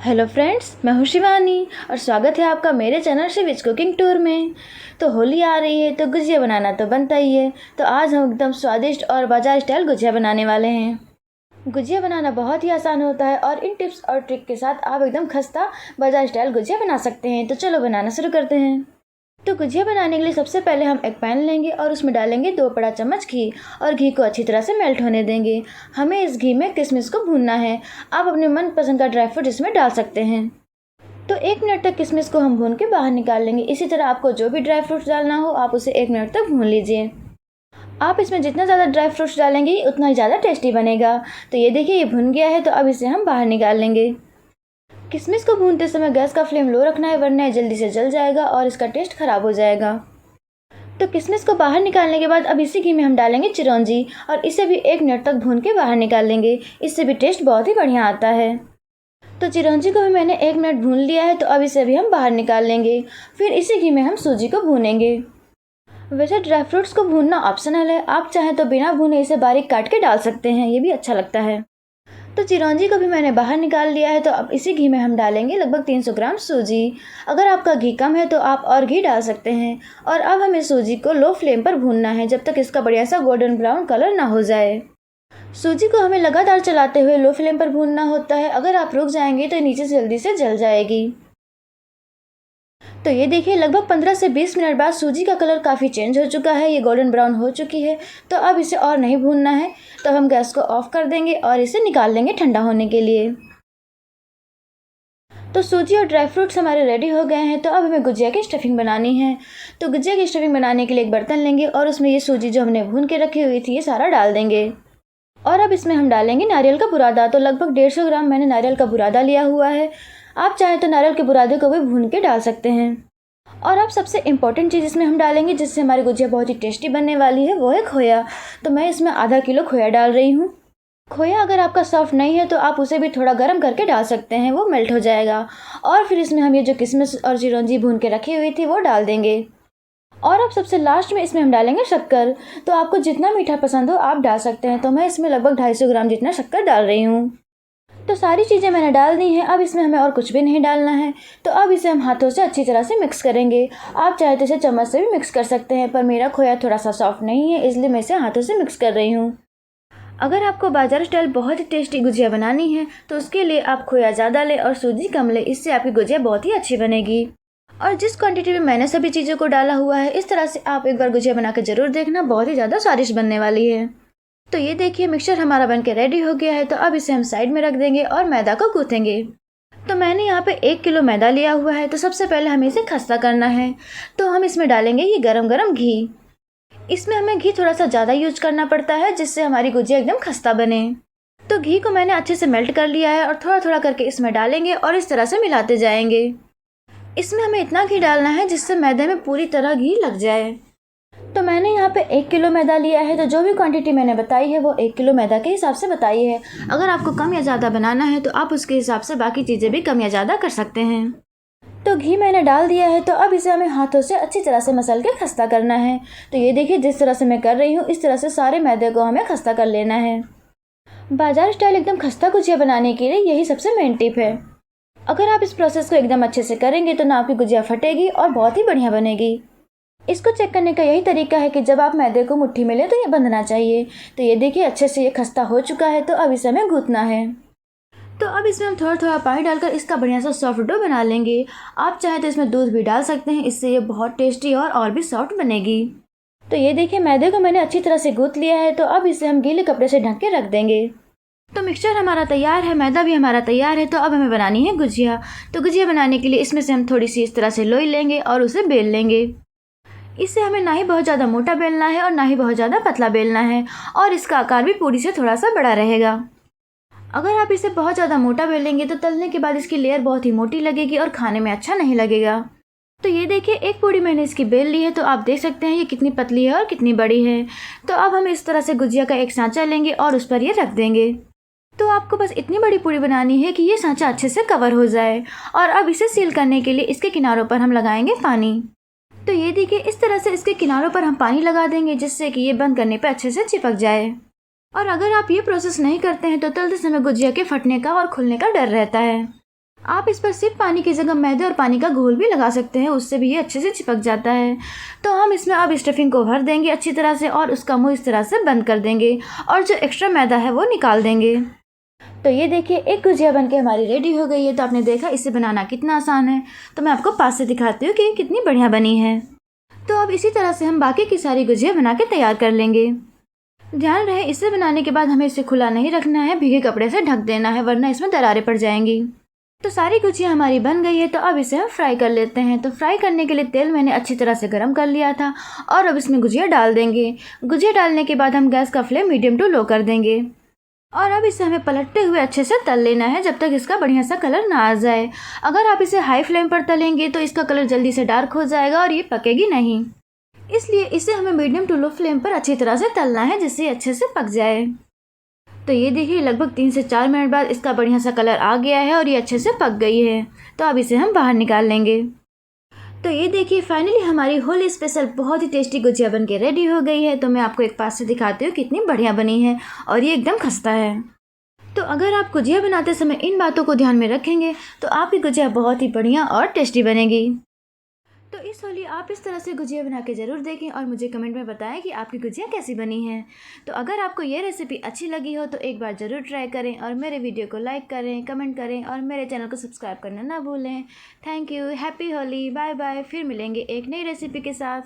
Hello friends, मैं हूँ शिवानी और स्वागत है आपका मेरे चैनल शिविज कुकिंग टूर में। तो होली आ रही है तो गुजिया बनाना तो बनता ही है। तो आज हम एकदम स्वादिष्ट और बाजार स्टाइल गुजिया बनाने वाले हैं। गुजिया बनाना बहुत ही आसान होता है और इन टिप्स और ट्रिक के साथ आप एकदम खस्ता बाजार स्टाइल गुजिया बना सकते हैं। तो चलो बनाना शुरू करते हैं। तो गुजिया बनाने के लिए सबसे पहले हम एक पैन लेंगे और उसमें डालेंगे 2 बड़ा चम्मच घी और घी को अच्छी तरह से मेल्ट होने देंगे। हमें इस घी में किशमिश को भूनना है। आप अपने मनपसंद का ड्राई फ्रूट इसमें डाल सकते हैं। तो 1 मिनट तक किशमिश को हम भून के बाहर निकाल लेंगे। इसी तरह आपको जो भी ड्राई फ्रूट्स डालना हो आप उसे 1 मिनट तक भून लीजिए। आप इसमें जितना ज़्यादा ड्राई फ्रूट्स डालेंगे उतना ही ज़्यादा टेस्टी बनेगा। तो ये देखिए, ये भुन गया है। तो अब इसे हम बाहर निकाल लेंगे। किशमिश को भूनते समय गैस का फ्लेम लो रखना है, वरना जल्दी से जल जाएगा और इसका टेस्ट खराब हो जाएगा। तो किशमिश को बाहर निकालने के बाद अब इसी घी में हम डालेंगे चिरौंजी और इसे भी 1 मिनट तक भून के बाहर निकाल लेंगे। इससे भी टेस्ट बहुत ही बढ़िया आता है। तो चिरौंजी को भी मैंने 1 मिनट भून लिया है। तो अब इसे भी हम बाहर निकाल लेंगे। फिर इसी घी में हम सूजी को भूनेंगे। वैसे ड्राई फ्रूट्स को भूनना ऑप्शनल है, आप चाहें तो बिना भूने इसे बारीक काट के डाल सकते हैं, ये भी अच्छा लगता है। तो चिरौंजी को भी मैंने बाहर निकाल लिया है। तो अब इसी घी में हम डालेंगे लगभग 300 ग्राम सूजी। अगर आपका घी कम है तो आप और घी डाल सकते हैं। और अब हमें सूजी को लो फ्लेम पर भूनना है जब तक इसका बढ़िया सा गोल्डन ब्राउन कलर ना हो जाए। सूजी को हमें लगातार चलाते हुए लो फ्लेम पर भूनना होता है। अगर आप रुक जाएंगे तो नीचे से जल्दी से जल जाएगी। तो ये देखिए, लगभग 15 से 20 मिनट बाद सूजी का कलर काफ़ी चेंज हो चुका है, ये गोल्डन ब्राउन हो चुकी है। तो अब इसे और नहीं भूनना है। तो हम गैस को ऑफ कर देंगे और इसे निकाल लेंगे ठंडा होने के लिए। तो सूजी और ड्राई फ्रूट्स हमारे रेडी हो गए हैं। तो अब हमें गुजिया की स्टफिंग बनानी है। तो गुजिया की स्टफिंग बनाने के लिए एक बर्तन लेंगे और उसमें ये सूजी जो हमने भून के रखी हुई थी ये सारा डाल देंगे। और अब इसमें हम डालेंगे नारियल का बुरादा। तो लगभग 150 ग्राम मैंने नारियल का बुरादा लिया हुआ है। आप चाहें तो नारियल के बुरादे को भी भून के डाल सकते हैं। और अब सबसे इम्पॉर्टेंट चीज़ इसमें हम डालेंगे जिससे हमारी गुजिया बहुत ही टेस्टी बनने वाली है, वो है खोया। तो मैं इसमें आधा किलो खोया डाल रही हूँ। खोया अगर आपका सॉफ्ट नहीं है तो आप उसे भी थोड़ा गर्म करके डाल सकते हैं, वो मेल्ट हो जाएगा। और फिर इसमें हम ये जो किशमिश और चिरौंजी भून के रखी हुई थी वो डाल देंगे। और अब सबसे लास्ट में इसमें हम डालेंगे शक्कर। तो आपको जितना मीठा पसंद हो आप डाल सकते हैं। तो मैं इसमें लगभग 250 ग्राम जितना शक्कर डाल रही हूँ। तो सारी चीज़ें मैंने डाल दी हैं। अब इसमें हमें और कुछ भी नहीं डालना है। तो अब इसे हम हाथों से अच्छी तरह से मिक्स करेंगे। आप चाहे तो इसे चम्मच से भी मिक्स कर सकते हैं, पर मेरा खोया थोड़ा सा सॉफ्ट नहीं है इसलिए मैं इसे हाथों से मिक्स कर रही हूँ। अगर आपको बाजार स्टाइल बहुत ही टेस्टी गुजिया बनानी है तो उसके लिए आप खोया ज़्यादा लें और सूजी कम लें, इससे आपकी गुजिया बहुत ही अच्छी बनेगी। और जिस क्वांटिटी में मैंने सभी चीज़ों को डाला हुआ है इस तरह से आप एक बार गुजिया बना के ज़रूर देखना, बहुत ही ज़्यादा स्वादिष्ट बनने वाली है। तो ये देखिए, मिक्सचर हमारा बनके रेडी हो गया है। तो अब इसे हम साइड में रख देंगे और मैदा को गूँथेंगे। तो मैंने यहाँ पे 1 किलो मैदा लिया हुआ है। तो सबसे पहले हमें इसे खस्ता करना है। तो हम इसमें डालेंगे ये गरम गरम घी। इसमें हमें घी थोड़ा सा ज़्यादा यूज करना पड़ता है जिससे हमारी गुजिया एकदम खस्ता बने। तो घी को मैंने अच्छे से मेल्ट कर लिया है और थोड़ा थोड़ा करके इसमें डालेंगे और इस तरह से मिलाते जाएंगे। इसमें हमें इतना घी डालना है जिससे मैदे में पूरी तरह घी लग जाए। तो मैंने यहाँ पे 1 किलो मैदा लिया है। तो जो भी क्वांटिटी मैंने बताई है वो 1 किलो मैदा के हिसाब से बताई है। अगर आपको कम या ज़्यादा बनाना है तो आप उसके हिसाब से बाकी चीज़ें भी कम या ज़्यादा कर सकते हैं। तो घी मैंने डाल दिया है। तो अब इसे हमें हाथों से अच्छी तरह से मसल के खस्ता करना है। तो ये देखिए, जिस तरह से मैं कर रही हूँ इस तरह से सारे मैदे को हमें खस्ता कर लेना है। बाजार स्टाइल एकदम खस्ता गुजिया बनाने के लिए यही सबसे मेन टिप है। अगर आप इस प्रोसेस को एकदम अच्छे से करेंगे तो ना आपकी गुजिया फटेगी और बहुत ही बढ़िया बनेगी। इसको चेक करने का यही तरीका है कि जब आप मैदे को मुट्ठी में लें तो ये बंधना चाहिए। तो ये देखिए, अच्छे से ये खस्ता हो चुका है। तो अब इसे हमें गूँथना है। तो अब इसमें हम थोड़ा थोड़ा पानी डालकर इसका बढ़िया सा सॉफ्ट डो बना लेंगे। आप चाहे तो इसमें दूध भी डाल सकते हैं, इससे ये बहुत टेस्टी और भी सॉफ्ट बनेगी। तो ये देखिए, मैदे को मैंने अच्छी तरह से गूँथ लिया है। तो अब इसे हम गीले कपड़े से ढक के रख देंगे। तो मिक्सचर हमारा तैयार है, मैदा भी हमारा तैयार है। तो अब हमें बनानी है गुजिया। तो गुजिया बनाने के लिए इसमें से हम थोड़ी सी इस तरह से लोई लेंगे और उसे बेल लेंगे। इससे हमें ना ही बहुत ज़्यादा मोटा बेलना है और ना ही बहुत ज़्यादा पतला बेलना है, और इसका आकार भी पूरी से थोड़ा सा बड़ा रहेगा। अगर आप इसे बहुत ज़्यादा मोटा बेलेंगे तो तलने के बाद इसकी लेयर बहुत ही मोटी लगेगी और खाने में अच्छा नहीं लगेगा। तो ये देखिए, एक पूरी मैंने इसकी बेल ली है। तो आप देख सकते हैं ये कितनी पतली है और कितनी बड़ी है। तो अब हम इस तरह से गुजिया का एक सांचा लेंगे और उस पर ये रख देंगे। तो आपको बस इतनी बड़ी पूरी बनानी है कि ये सांचा अच्छे से कवर हो जाए। और अब इसे सील करने के लिए इसके किनारों पर हम लगाएंगे पानी। तो ये देखिए, इस तरह से इसके किनारों पर हम पानी लगा देंगे जिससे कि ये बंद करने पर अच्छे से चिपक जाए। और अगर आप ये प्रोसेस नहीं करते हैं तो तलते समय गुजिया के फटने का और खुलने का डर रहता है। आप इस पर सिर्फ पानी की जगह मैदे और पानी का घोल भी लगा सकते हैं, उससे भी ये अच्छे से चिपक जाता है। तो हम इसमें अब स्टफिंग को भर देंगे अच्छी तरह से और उसका मुंह इस तरह से बंद कर देंगे और जो एक्स्ट्रा मैदा है वो निकाल देंगे। तो ये देखिए एक गुजिया बनके हमारी रेडी हो गई है। तो आपने देखा इसे बनाना कितना आसान है। तो मैं आपको पास से दिखाती हूँ कि कितनी बढ़िया बनी है। तो अब इसी तरह से हम बाकी की सारी गुजिया बना के तैयार कर लेंगे। ध्यान रहे इसे बनाने के बाद हमें इसे खुला नहीं रखना है, भीगे कपड़े से ढक देना है वरना इसमें दरारें पड़ जाएंगी। तो सारी गुजिया हमारी बन गई है। तो अब इसे हम फ्राई कर लेते हैं। तो फ्राई करने के लिए तेल मैंने अच्छी तरह से गर्म कर लिया था और अब इसमें गुजिया डाल देंगे। गुजिया डालने के बाद हम गैस का फ्लेम मीडियम टू लो कर देंगे और अब इसे हमें पलटते हुए अच्छे से तल लेना है जब तक इसका बढ़िया सा कलर ना आ जाए। अगर आप इसे हाई फ्लेम पर तलेंगे तो इसका कलर जल्दी से डार्क हो जाएगा और ये पकेगी नहीं, इसलिए इसे हमें मीडियम टू लो फ्लेम पर अच्छी तरह से तलना है जिससे अच्छे से पक जाए। तो ये देखिए लगभग 3 से 4 मिनट बाद इसका बढ़िया सा कलर आ गया है और ये अच्छे से पक गई है। तो अब इसे हम बाहर निकाल लेंगे। तो ये देखिए फाइनली हमारी होली स्पेशल बहुत ही टेस्टी गुजिया बन के रेडी हो गई है। तो मैं आपको एक पास से दिखाती हूँ कितनी बढ़िया बनी है और ये एकदम खस्ता है। तो अगर आप गुजिया बनाते समय इन बातों को ध्यान में रखेंगे तो आपकी गुजिया बहुत ही बढ़िया और टेस्टी बनेगी। तो इस होली आप इस तरह से गुजिया बना के ज़रूर देखें और मुझे कमेंट में बताएं कि आपकी गुजिया कैसी बनी है। तो अगर आपको ये रेसिपी अच्छी लगी हो तो एक बार ज़रूर ट्राई करें और मेरे वीडियो को लाइक करें, कमेंट करें और मेरे चैनल को सब्सक्राइब करना ना भूलें। Thank you, happy Holi, bye bye. फिर मिलेंगे एक नई रेसिपी के साथ।